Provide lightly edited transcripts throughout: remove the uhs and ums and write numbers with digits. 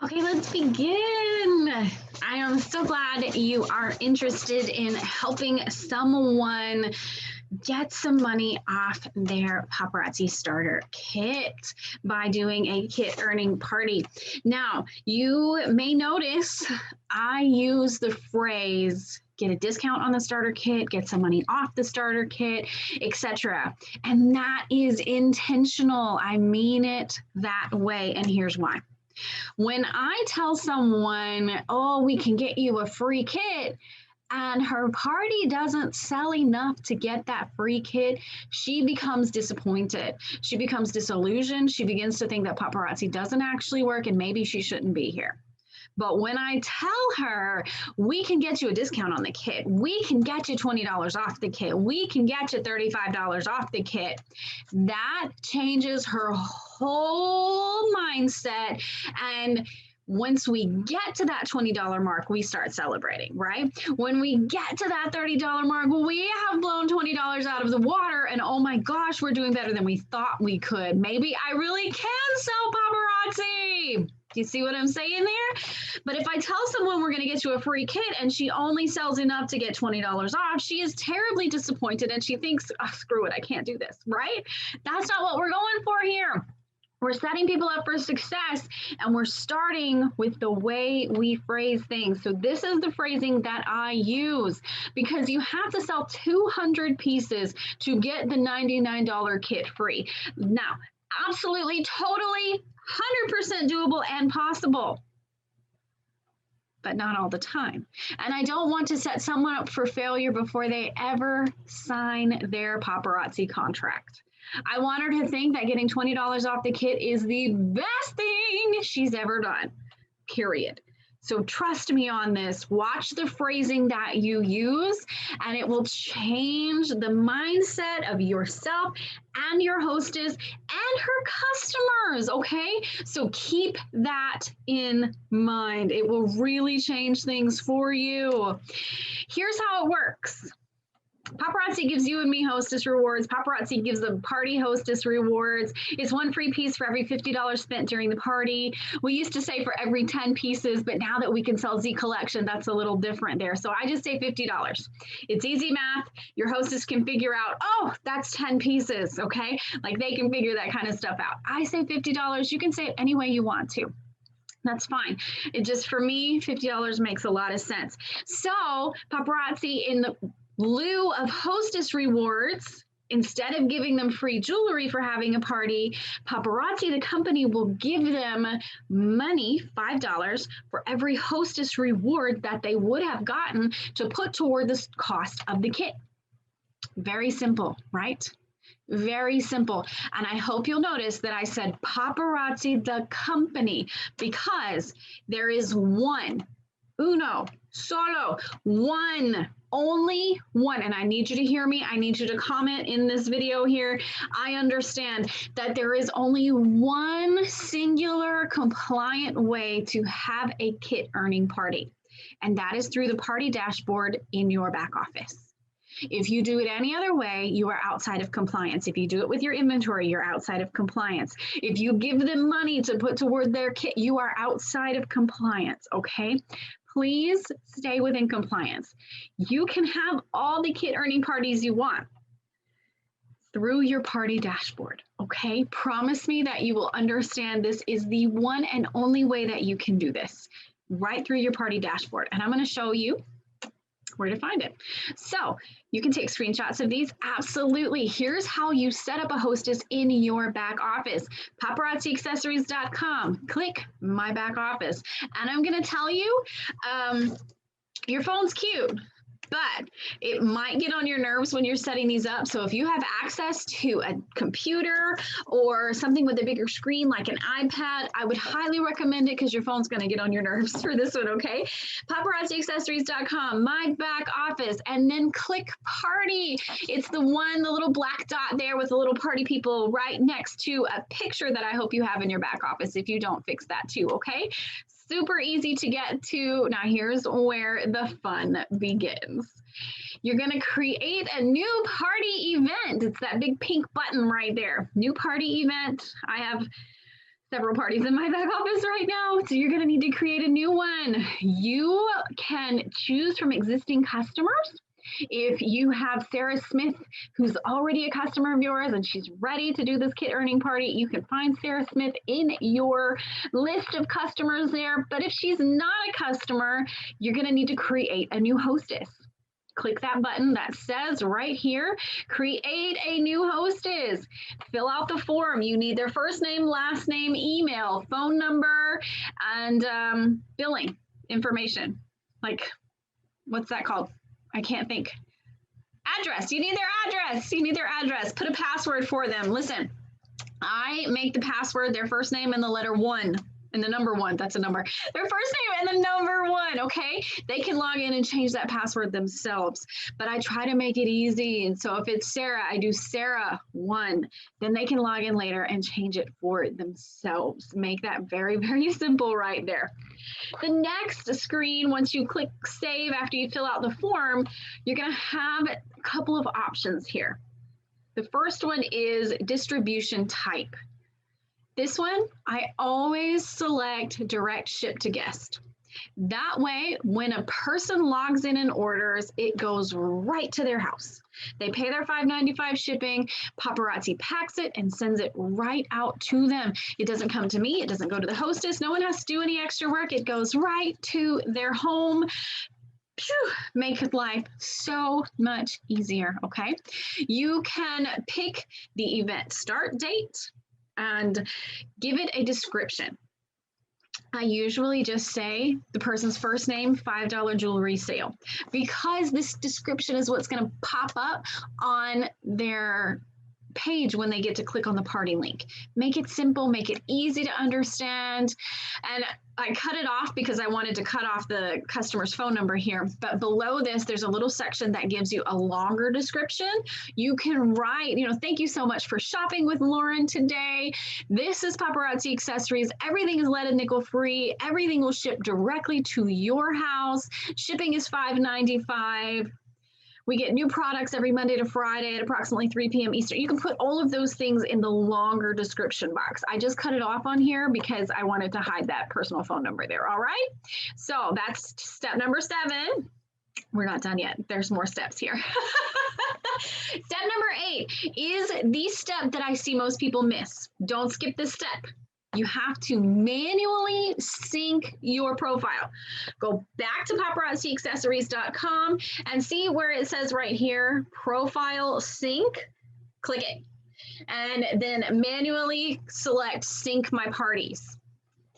Okay, let's begin. I am so glad you are interested in helping someone get some money off their paparazzi starter kit by doing a kit earning party. Now, you may notice I use the phrase get a discount on the starter kit, get some money off the starter kit, etc. And that is intentional. I mean it that way, and here's why. When I tell someone, oh, we can get you a free kit, and her party doesn't sell enough to get that free kit, she becomes disappointed. She becomes disillusioned. She begins to think that paparazzi doesn't actually work and maybe she shouldn't be here. But when I tell her, we can get you a discount on the kit, we can get you $20 off the kit, we can get you $35 off the kit, that changes her whole mindset. And once we get to that $20 mark, we start celebrating, right? When we get to that $30 mark, we have blown $20 out of the water and oh my gosh, we're doing better than we thought we could. Maybe I really can sell paparazzi. Do you see what I'm saying there? But if I tell someone we're going to get you a free kit and she only sells enough to get $20 off, she is terribly disappointed and she thinks, oh, screw it, I can't do this, right? That's not what we're going for here. We're setting people up for success and we're starting with the way we phrase things. So this is the phrasing that I use because you have to sell 200 pieces to get the $99 kit free. Now, absolutely, totally, 100% doable and possible, but not all the time. And I don't want to set someone up for failure before they ever sign their paparazzi contract. I want her to think that getting $20 off the kit is the best thing she's ever done, period. So trust me on this. Watch the phrasing that you use, and it will change the mindset of yourself and your hostess and her customers, okay? So keep that in mind. It will really change things for you. Here's how it works. Paparazzi gives you and me Hostess Rewards. Paparazzi gives the party Hostess Rewards. It's one free piece for every $50 spent during the party. We used to say for every 10 pieces, but now that we can sell Z Collection, that's a little different there. So I just say $50. It's easy math. Your hostess can figure out, oh, that's 10 pieces, okay? Like they can figure that kind of stuff out. I say $50. You can say it any way you want to. That's fine. It just, for me, $50 makes a lot of sense. So paparazzi, in the lieu of Hostess Rewards, instead of giving them free jewelry for having a party, Paparazzi, the company, will give them money, $5, for every Hostess Reward that they would have gotten to put toward the cost of the kit. Very simple, right? Very simple. And I hope you'll notice that I said Paparazzi, the company, because there is one, uno, solo, one, only one, and I need you to hear me. I need you to comment in this video here. I understand that there is only one singular compliant way to have a kit earning party, and that is through the party dashboard in your back office. If you do it any other way, you are outside of compliance. If you do it with your inventory, you're outside of compliance. If you give them money to put toward their kit, you are outside of compliance, okay? Please stay within compliance. You can have all the kit earning parties you want through your party dashboard, okay? Promise me that you will understand this is the one and only way that you can do this, right through your party dashboard. And I'm going to show you where to find it. So you can take screenshots of these. Absolutely. Here's how you set up a hostess in your back office. PaparazziAccessories.com. Click My Back Office. And I'm going to tell you, your phone's cute, but it might get on your nerves when you're setting these up. So if you have access to a computer or something with a bigger screen like an iPad, I would highly recommend it because your phone's going to get on your nerves for this one, okay? PaparazziAccessories.com, My Back Office, and then click Party. It's the one, the little black dot there with the little party people right next to a picture that I hope you have in your back office. If you don't, fix that too, okay? Super easy to get to. Now here's where the fun begins. You're going to create a new party event. It's that big pink button right there. New party event. I have several parties in my back office right now, so you're going to need to create a new one. You can choose from existing customers. If you have Sarah Smith, who's already a customer of yours and she's ready to do this kit earning party, you can find Sarah Smith in your list of customers there. But if she's not a customer, you're going to need to create a new hostess. Click that button that says right here, create a new hostess. Fill out the form. You need their first name, last name, email, phone number, and billing information. Like, what's that called? I can't think. Address. You need their address. You need their address. Put a password for them. Listen, I make the password their first name and the letter 1 and the number 1. That's a number. Their first name and the number 1. Okay. They can log in and change that password themselves, but I try to make it easy. And so if it's Sarah, I do Sarah 1. Then they can log in later and change it for themselves. Make that very, very simple right there. The next screen, once you click save after you fill out the form, you're going to have a couple of options here. The first one is distribution type. This one, I always select direct ship to guest. That way, when a person logs in and orders, it goes right to their house. They pay their $5.95 shipping, Paparazzi packs it and sends it right out to them. It doesn't come to me, it doesn't go to the hostess, no one has to do any extra work, it goes right to their home. Phew, make life so much easier, okay? You can pick the event start date and give it a description. I usually just say the person's first name, $5 jewelry sale, because this description is what's going to pop up on their page when they get to click on the party link. Make it simple, make it easy to understand. And I cut it off because I wanted to cut off the customer's phone number here. But below this, there's a little section that gives you a longer description. You can write, thank you so much for shopping with Lauren today. This is Paparazzi Accessories. Everything is lead and nickel free. Everything will ship directly to your house. Shipping is $5.95. We get new products every Monday to Friday at approximately 3 p.m. Eastern. You can put all of those things in the longer description box. I just cut it off on here because I wanted to hide that personal phone number there, all right? So that's step number 7. We're not done yet. There's more steps here. Step number 8 is the step that I see most people miss. Don't skip this step. You have to manually sync your profile. Go back to paparazziaccessories.com and see where it says right here, profile sync, click it. And then manually select sync my parties.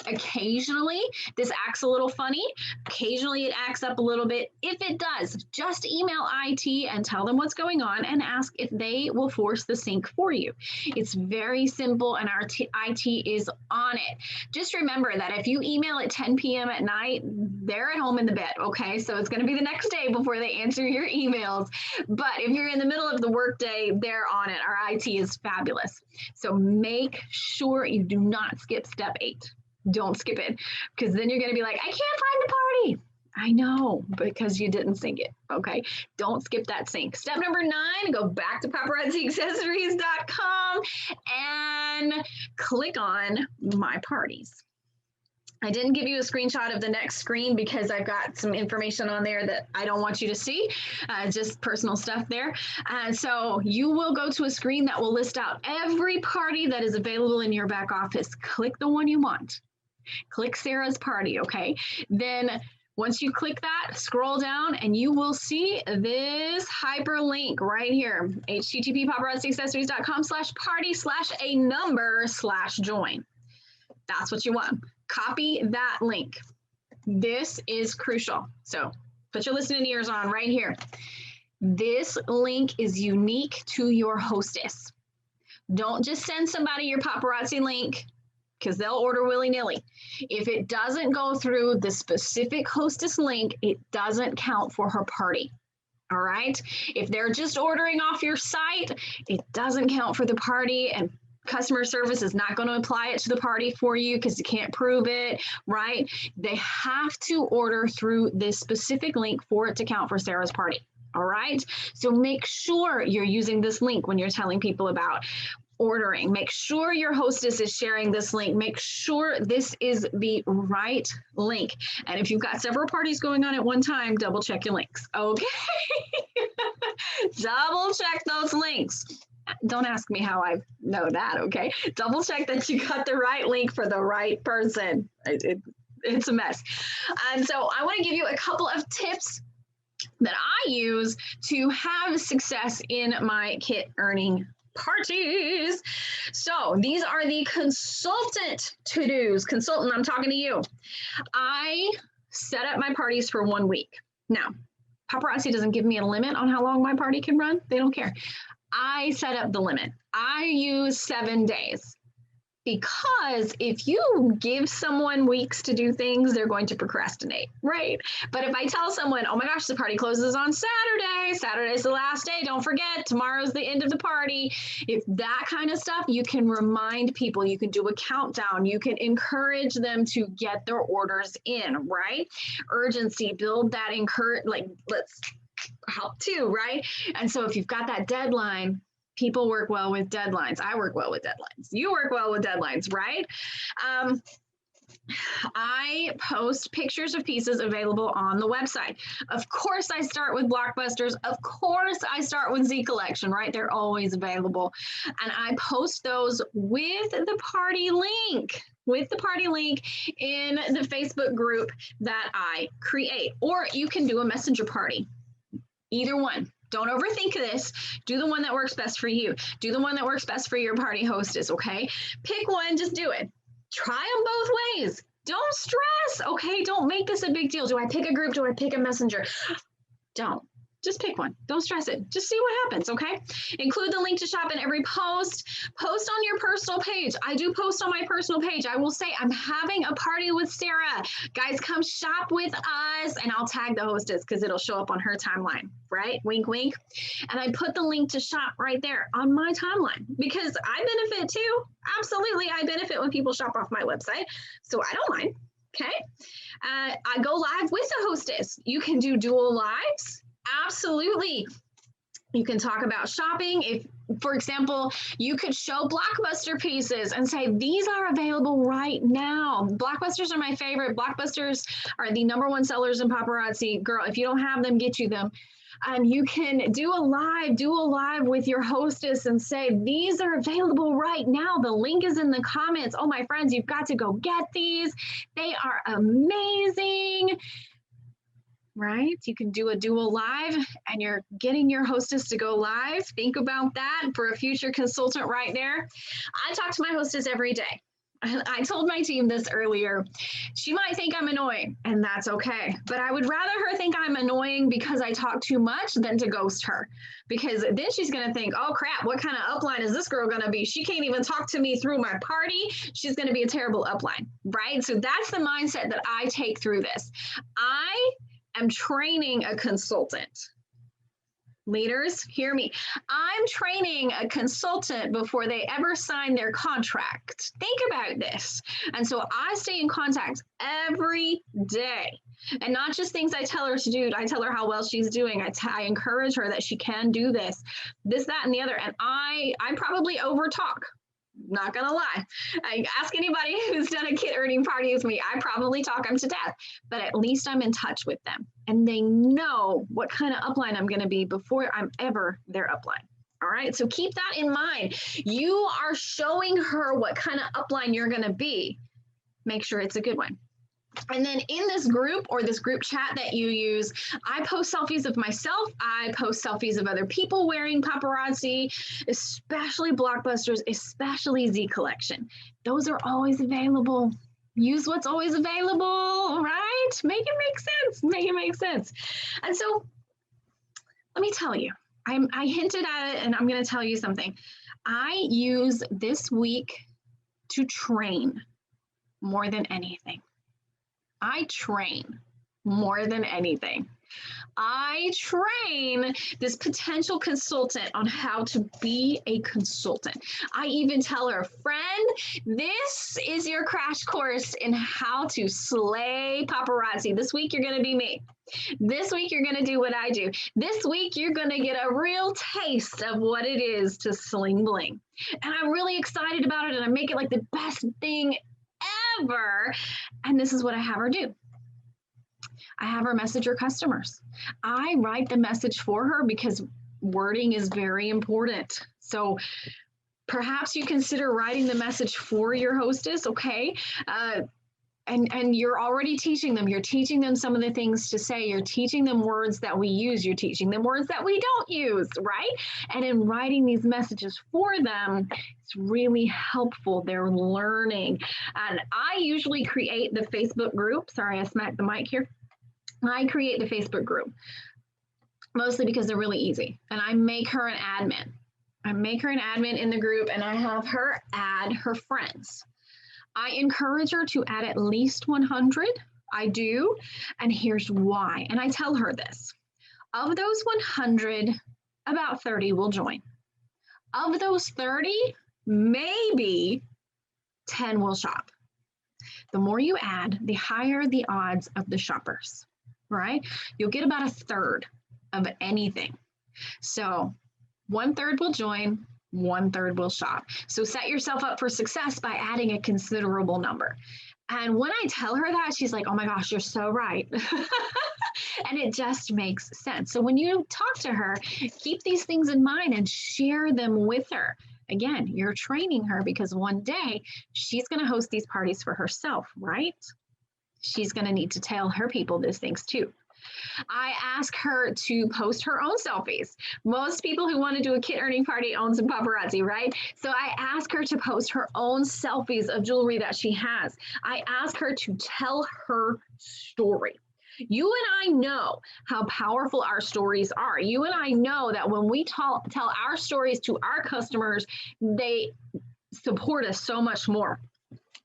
Occasionally, this acts a little funny. Occasionally, it acts up a little bit. If it does, just email IT and tell them what's going on and ask if they will force the sync for you. It's very simple, and our IT is on it. Just remember that if you email at 10 p.m. at night, they're at home in the bed, okay? So it's going to be the next day before they answer your emails. But if you're in the middle of the workday, they're on it. Our IT is fabulous. So make sure you do not skip step 8. Don't skip it, because then you're going to be like, I can't find the party. I know, because you didn't sync it. Okay. Don't skip that sync. Step number 9, go back to paparazziaccessories.com and click on my parties. I didn't give you a screenshot of the next screen because I've got some information on there that I don't want you to see, just personal stuff there. So you will go to a screen that will list out every party that is available in your back office. Click the one you want. Click Sarah's party, okay? Then once you click that, scroll down and you will see this hyperlink right here, http://paparazziaccessories.com/party/a number/join. That's what you want. Copy that link. This is crucial. So put your listening ears on right here. This link is unique to your hostess. Don't just send somebody your paparazzi link, because they'll order willy-nilly. If it doesn't go through the specific hostess link, it doesn't count for her party. All right? If they're just ordering off your site, it doesn't count for the party, and customer service is not going to apply it to the party for you because you can't prove it, right? They have to order through this specific link for it to count for Sarah's party. All right? So make sure you're using this link when you're telling people about ordering. Make sure your hostess is sharing this link. Make sure this is the right link. And if you've got several parties going on at one time, double check your links. Okay. Double check those links. Don't ask me how I know that. Okay. Double check that you got the right link for the right person. It's a mess. And so I want to give you a couple of tips that I use to have success in my kit earning parties. So these are the consultant to-dos. Consultant, I'm talking to you. I set up my parties for 1 week. Now, Paparazzi doesn't give me a limit on how long my party can run. They don't care. I set up the limit. I use 7 days. Because if you give someone weeks to do things, they're going to procrastinate, right? But if I tell someone, oh my gosh, the party closes on Saturday, Saturday's the last day, don't forget, tomorrow's the end of the party. If that kind of stuff, you can remind people, you can do a countdown, you can encourage them to get their orders in, right? Urgency, build that, like, let's help too, right? And so if you've got that deadline, people work well with deadlines. I work well with deadlines. You work well with deadlines, right? I post pictures of pieces available on the website. Of course, I start with Blockbusters. Of course, I start with Z Collection, right? They're always available. And I post those with the party link. With the party link in the Facebook group that I create. Or you can do a messenger party. Either one. Don't overthink this. Do the one that works best for you. Do the one that works best for your party hostess, okay? Pick one, just do it. Try them both ways. Don't stress, okay? Don't make this a big deal. Do I pick a group? Do I pick a messenger? Don't. Just pick one. Don't stress it. Just see what happens, okay? Include the link to shop in every post. Post on your personal page. I do post on my personal page. I will say I'm having a party with Sarah. Guys, come shop with us. And I'll tag the hostess because it'll show up on her timeline, right? Wink, wink. And I put the link to shop right there on my timeline because I benefit too. Absolutely, I benefit when people shop off my website. So I don't mind, okay? I go live with the hostess. You can do dual lives. Absolutely. You can talk about shopping. If, for example, you could show Blockbuster pieces and say, these are available right now. Blockbusters are my favorite. Blockbusters are the #1 sellers in Paparazzi. Girl, if you don't have them, get you them. And you can do a live with your hostess and say, these are available right now. The link is in the comments. Oh, my friends, you've got to go get these. They are amazing. Right? You can do a dual live and you're getting your hostess to go live. Think about that for a future consultant right there. I talk to my hostess every day. I told my team this earlier. She might think I'm annoying, and that's okay. But I would rather her think I'm annoying because I talk too much than to ghost her. Because then she's going to think, oh, crap, what kind of upline is this girl going to be? She can't even talk to me through my party. She's going to be a terrible upline, right? So that's the mindset that I take through this. I'm training a consultant. Leaders, hear me. I'm training a consultant before they ever sign their contract. Think about this. And so I stay in contact every day. And not just things I tell her to do. I tell her how well she's doing. I encourage her that she can do this, that, and the other. And I probably overtalk. Not gonna lie. I ask anybody who's done a kit earning party with me, I probably talk them to death, but at least I'm in touch with them and they know what kind of upline I'm gonna be before I'm ever their upline. All right, so keep that in mind. You are showing her what kind of upline you're gonna be. Make sure it's a good one. And then in this group or this group chat that you use, I post selfies of myself. I post selfies of other people wearing Paparazzi, especially Blockbusters, especially Z Collection. Those are always available. Use what's always available, right? Make it make sense. Make it make sense. And so let me tell you, I hinted at it and I'm going to tell you something. I use this week to train more than anything. I train more than anything. I train this potential consultant on how to be a consultant. I even tell her, friend, this is your crash course in how to slay paparazzi. This week, you're going to be me. This week, you're going to do what I do. This week, you're going to get a real taste of what it is to sling bling. And I'm really excited about it and I make it like the best thing ever. And this is what I have her do. I have her message her customers. I write the message for her because wording is very important. So perhaps you consider writing the message for your hostess, okay? And you're already teaching them. You're teaching them some of the things to say. You're teaching them words that we use. You're teaching them words that we don't use, right? And in writing these messages for them, it's really helpful. They're learning. And I usually create the Facebook group. Sorry, I smacked the mic here. I create the Facebook group, mostly because they're really easy. And I make her an admin. I make her an admin in the group and I have her add her friends. I encourage her to add at least 100. I do. And here's why. And I tell her this. Of those 100, about 30 will join. Of those 30, maybe 10 will shop. The more you add, the higher the odds of the shoppers, right? You'll get about a third of anything. So 1/3 will join, 1/3 will shop. So set yourself up for success by adding a considerable number. And when I tell her that, she's like, oh my gosh, you're so right. And it just makes sense. So when you talk to her, keep these things in mind and share them with her. Again, you're training her because one day she's going to host these parties for herself, right? She's going to need to tell her people these things too. I ask her to post her own selfies. Most people who want to do a kit earning party own some paparazzi, right? So I ask her to post her own selfies of jewelry that she has. I ask her to tell her story. You and I know how powerful our stories are. You and I know that when we tell our stories to our customers, they support us so much more.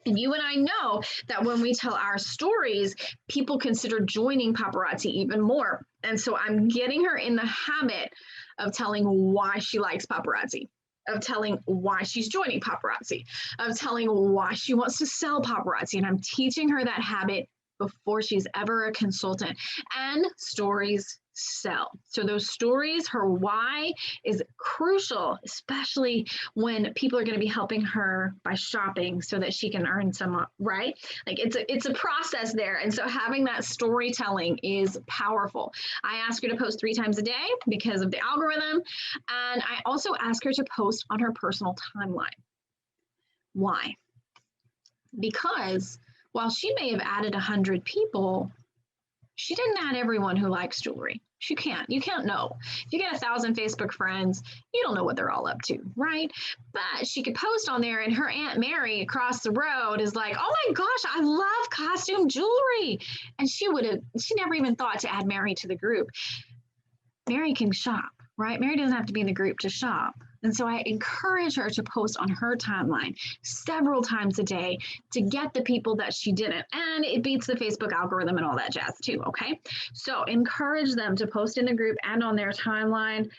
And you and I know that when we tell our stories, people consider joining paparazzi even more. And so I'm getting her in the habit of telling why she likes paparazzi, of telling why she's joining paparazzi, of telling why she wants to sell paparazzi. And I'm teaching her that habit before she's ever a consultant. And stories sell. So those stories, her why is crucial, especially when people are going to be helping her by shopping so that she can earn some, right? Like it's a process there. And so having that storytelling is powerful. I ask her to post 3 times a day because of the algorithm. And I also ask her to post on her personal timeline. Why? Because while she may have added 100 people, she didn't add everyone who likes jewelry. You can't know. If you get 1,000 Facebook friends, you don't know what they're all up to, right? But she could post on there and her Aunt Mary across the road is like, oh my gosh, I love costume jewelry. And she never even thought to add Mary to the group. Mary can shop, right? Mary doesn't have to be in the group to shop. And so I encourage her to post on her timeline several times a day to get the people that she didn't. And it beats the Facebook algorithm and all that jazz too, okay? So encourage them to post in the group and on their timeline.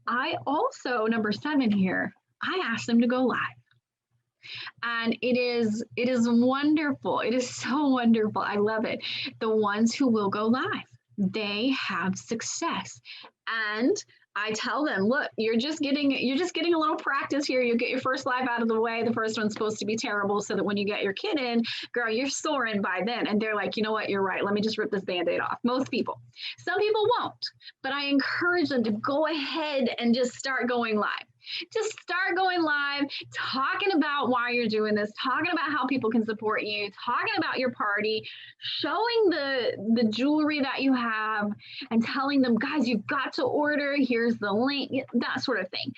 I also, number 7 here, I ask them to go live. And it is wonderful. It is so wonderful. I love it. The ones who will go live, they have success. And I tell them, look, you're just getting a little practice here. You get your first live out of the way. The first one's supposed to be terrible so that when you get your kid in, girl, you're soaring by then. And they're like, you know what, you're right. Let me just rip this Band-Aid off. Most people. Some people won't, but I encourage them to go ahead and just start going live. Just start going live, talking about why you're doing this, talking about how people can support you, talking about your party, showing the jewelry that you have and telling them, guys, you've got to order. Here's the link, that sort of thing.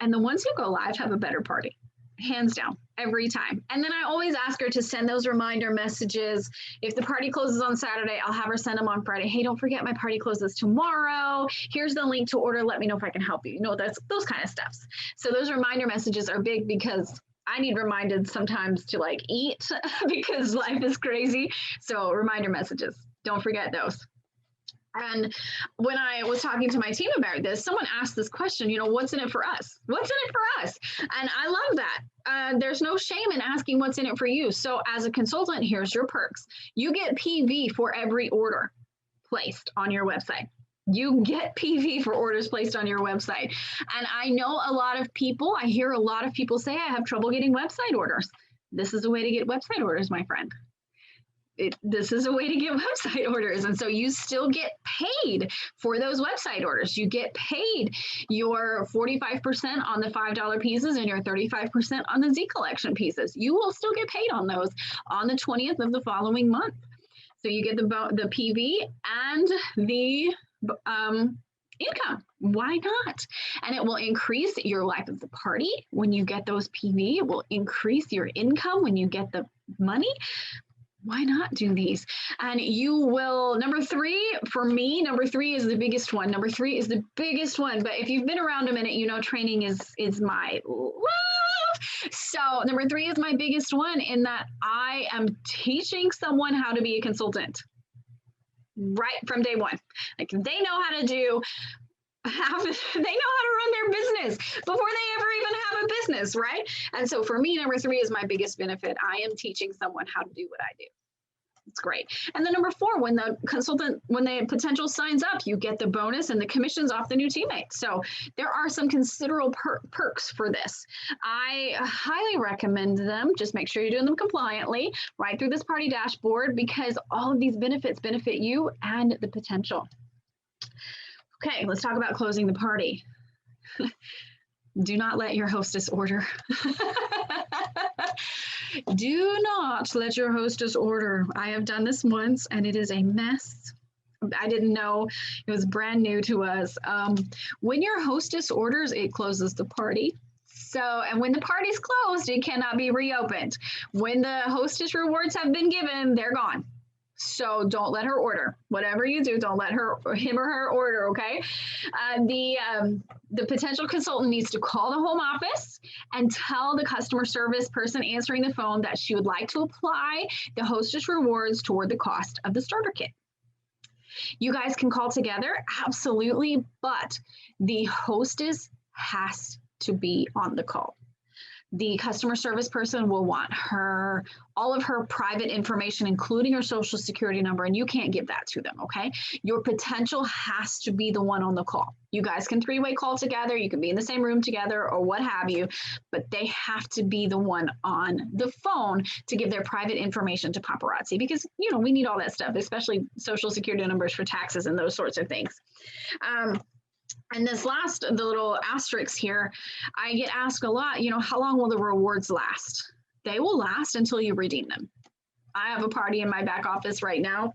And the ones who go live have a better party, hands down, every time. And then I always ask her to send those reminder messages. If the party closes on Saturday, I'll have her send them on Friday. Hey, don't forget my party closes tomorrow. Here's the link to order. Let me know if I can help you. You know, that's those kind of stuffs. So those reminder messages are big because I need reminded sometimes to like eat because life is crazy. So reminder messages, don't forget those. And when I was talking to my team about this, someone asked this question, you know, what's in it for us? What's in it for us? And I love that. There's no shame in asking what's in it for you. So as a consultant, here's your perks. You get PV for every order placed on your website. You get PV for orders placed on your website. And I know a lot of people, I hear a lot of people say, I have trouble getting website orders. This is a way to get website orders, my friend. This is a way to get website orders. And so you still get paid for those website orders. You get paid your 45% on the $5 pieces and your 35% on the Z collection pieces. You will still get paid on those on the 20th of the following month. So you get the PV and the income. Why not? And it will increase your life of the party when you get those PV. It will increase your income when you get the money. Why not do these? And you will, number three, for me, number three is the biggest one. Number three is the biggest one. But if you've been around a minute, you know training is my love. So number three is my biggest one in that I am teaching someone how to be a consultant right from day one. Like they know how to do they know how to run their business before they ever even have a business, right? And so for me, number three is my biggest benefit. I am teaching someone how to do what I do. It's great. And then number four, when the potential signs up, you get the bonus and the commissions off the new teammate. So there are some considerable perks for this. I highly recommend them. Just make sure you're doing them compliantly right through this party dashboard, because all of these benefits benefit you and the potential. Okay, let's talk about closing the party. Do not let your hostess order. Do not let your hostess order. I have done this once and it is a mess. I didn't know, it was brand new to us. When your hostess orders, it closes the party. So, and when the party's closed, it cannot be reopened. When the hostess rewards have been given, they're gone. So don't let her order. Whatever you do, don't let him or her order, okay? The potential consultant needs to call the home office and tell the customer service person answering the phone that she would like to apply the hostess rewards toward the cost of the starter kit. You guys can call together, absolutely, but the hostess has to be on the call. The customer service person will want all of her private information, including her social security number, and you can't give that to them, okay? Your potential has to be the one on the call. You guys can three-way call together, you can be in the same room together or what have you, but they have to be the one on the phone to give their private information to Paparazzi, because, you know, we need all that stuff, especially social security numbers for taxes and those sorts of things. And this last, the little asterisk here, I get asked a lot, you know, how long will the rewards last? They will last until you redeem them. I have a party in my back office right now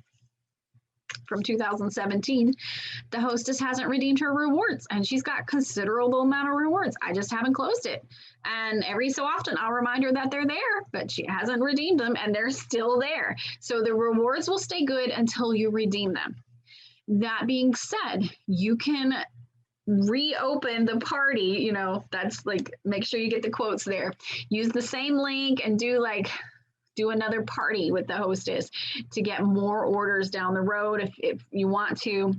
from 2017. The hostess hasn't redeemed her rewards and she's got considerable amount of rewards. I just haven't closed it. And every so often I'll remind her that they're there, but she hasn't redeemed them and they're still there. So the rewards will stay good until you redeem them. That being said, you can reopen the party, you know, that's like, make sure you get the quotes there. Use the same link and do another party with the hostess to get more orders down the road if you want to.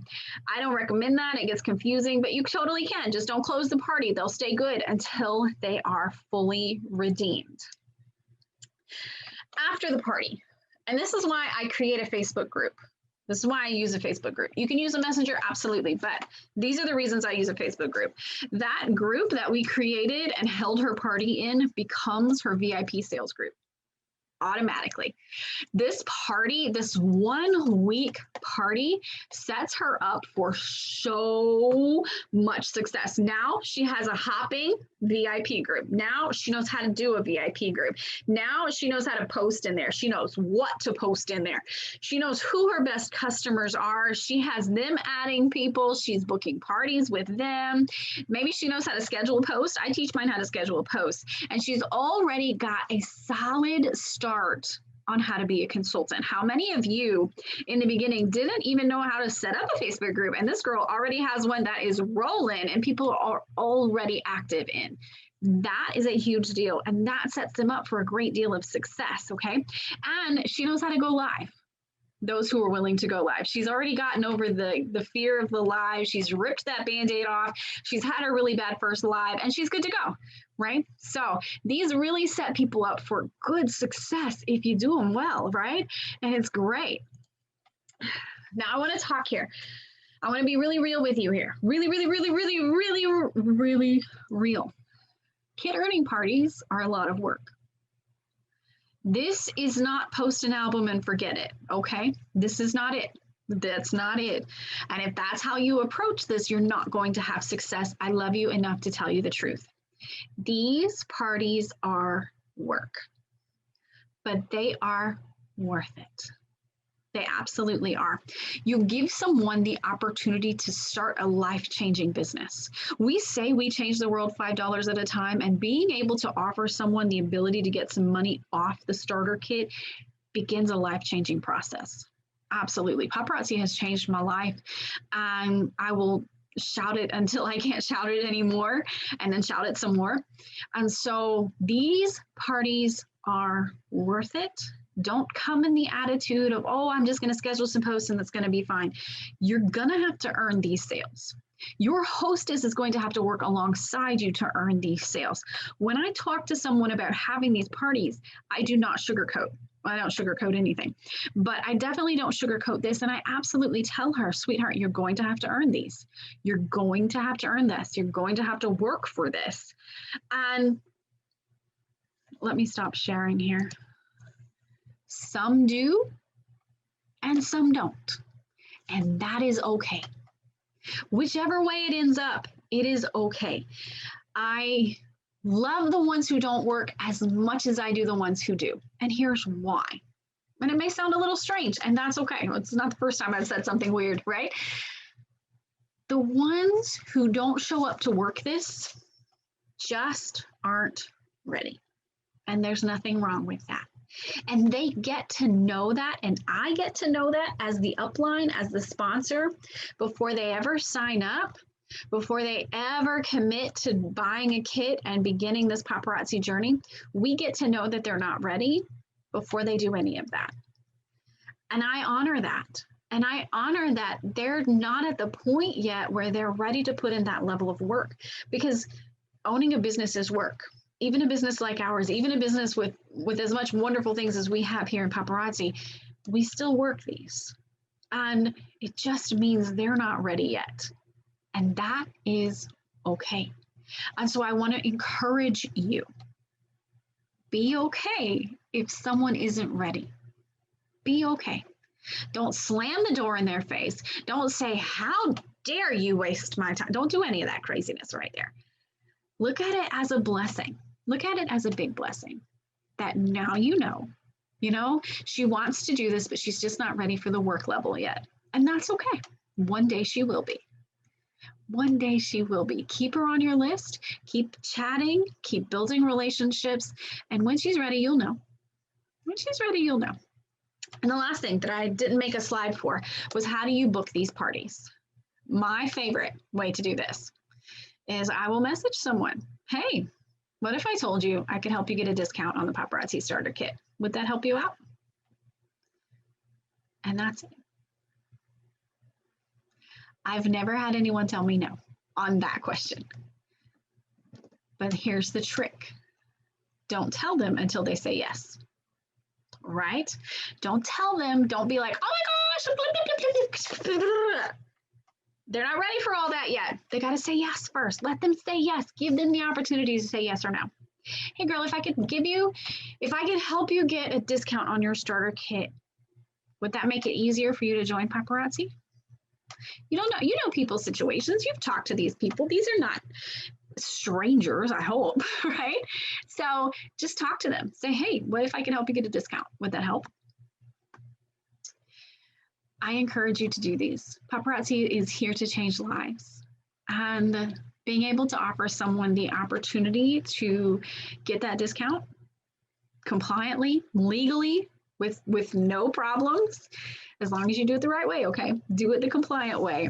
I don't recommend that. It gets confusing, but you totally can. Just don't close the party. They'll stay good until they are fully redeemed. After the party, and this is why I create a Facebook group. This is why I use a Facebook group. You can use a messenger, absolutely, but these are the reasons I use a Facebook group. That group that we created and held her party in becomes her VIP sales group automatically. This party, this 1 week party, sets her up for so much success. Now she has a hopping VIP group. Now she knows how to do a VIP group. Now she knows how to post in there. She knows what to post in there. She knows who her best customers are. She has them adding people. She's booking parties with them. Maybe she knows how to schedule a post. I teach mine how to schedule a post. And she's already got a solid start on how to be a consultant. How many of you in the beginning didn't even know how to set up a Facebook group? And this girl already has one that is rolling and people are already active in. That is a huge deal. And that sets them up for a great deal of success, okay? And she knows how to go live. Those who are willing to go live. She's already gotten over the fear of the live. She's ripped that Band-Aid off. She's had a really bad first live and she's good to go, right? So these really set people up for good success if you do them well, right? And it's great. Now I want to talk here. I want to be really real with you here. Really, really, really, really, really, really real. Kit earning parties are a lot of work. This is not post an album and forget it, okay? This is not it. That's not it. And if that's how you approach this, you're not going to have success. I love you enough to tell you the truth. These parties are work, but they are worth it. They absolutely are. You give someone the opportunity to start a life-changing business. We say we change the world $5 at a time, and being able to offer someone the ability to get some money off the starter kit begins a life-changing process. Absolutely. Paparazzi has changed my life, and I will shout it until I can't shout it anymore, and then shout it some more. And so these parties are worth it. Don't come in the attitude of, oh, I'm just going to schedule some posts and that's going to be fine. You're going to have to earn these sales. Your hostess is going to have to work alongside you to earn these sales. When I talk to someone about having these parties, I do not sugarcoat. I don't sugarcoat anything, but I definitely don't sugarcoat this. And I absolutely tell her, sweetheart, you're going to have to earn these. You're going to have to earn this. You're going to have to work for this. And let me stop sharing here. Some do and some don't. And that is okay. Whichever way it ends up, it is okay. I love the ones who don't work as much as I do the ones who do. And here's why. And it may sound a little strange, and that's okay. It's not the first time I've said something weird, right? The ones who don't show up to work this just aren't ready. And there's nothing wrong with that. And they get to know that, and I get to know that as the upline, as the sponsor, before they ever sign up, before they ever commit to buying a kit and beginning this paparazzi journey. We get to know that they're not ready before they do any of that. And I honor that. And I honor that they're not at the point yet where they're ready to put in that level of work, because owning a business is work. Even a business like ours, even a business with as much wonderful things as we have here in Paparazzi, we still work these. And it just means they're not ready yet. And that is okay. And so I want to encourage you. Be okay if someone isn't ready. Be okay. Don't slam the door in their face. Don't say, how dare you waste my time? Don't do any of that craziness right there. Look at it as a blessing. Look at it as a big blessing that now you know, she wants to do this, but she's just not ready for the work level yet. And that's okay. One day she will be. One day she will be. Keep her on your list. Keep chatting. Keep building relationships. And when she's ready, you'll know. When she's ready, you'll know. And the last thing that I didn't make a slide for was, how do you book these parties? My favorite way to do this is I will message someone. Hey, what if I told you I could help you get a discount on the Paparazzi starter kit? Would that help you out? And that's it. I've never had anyone tell me no on that question. But here's the trick. Don't tell them until they say yes. Right? Don't tell them. Don't be like, oh my gosh. They're not ready for all that yet. They got to say yes first. Let them say yes. Give them the opportunity to say yes or no. Hey girl, if I could help you get a discount on your starter kit, would that make it easier for you to join Paparazzi? You know people's situations. You've talked to these people. These are not strangers, I hope, right? So just talk to them. Say, hey, what if I can help you get a discount? Would that help? I encourage you to do these. Paparazzi is here to change lives. And being able to offer someone the opportunity to get that discount compliantly, legally, with no problems, as long as you do it the right way, okay? Do it the compliant way.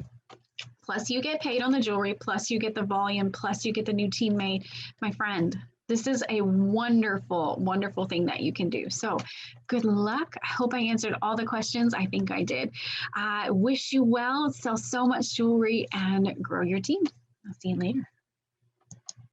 Plus you get paid on the jewelry, plus you get the volume, plus you get the new teammate. My friend, this is a wonderful, wonderful thing that you can do. So good luck. I hope I answered all the questions. I think I did. I wish you well, sell so much jewelry, and grow your team. I'll see you later.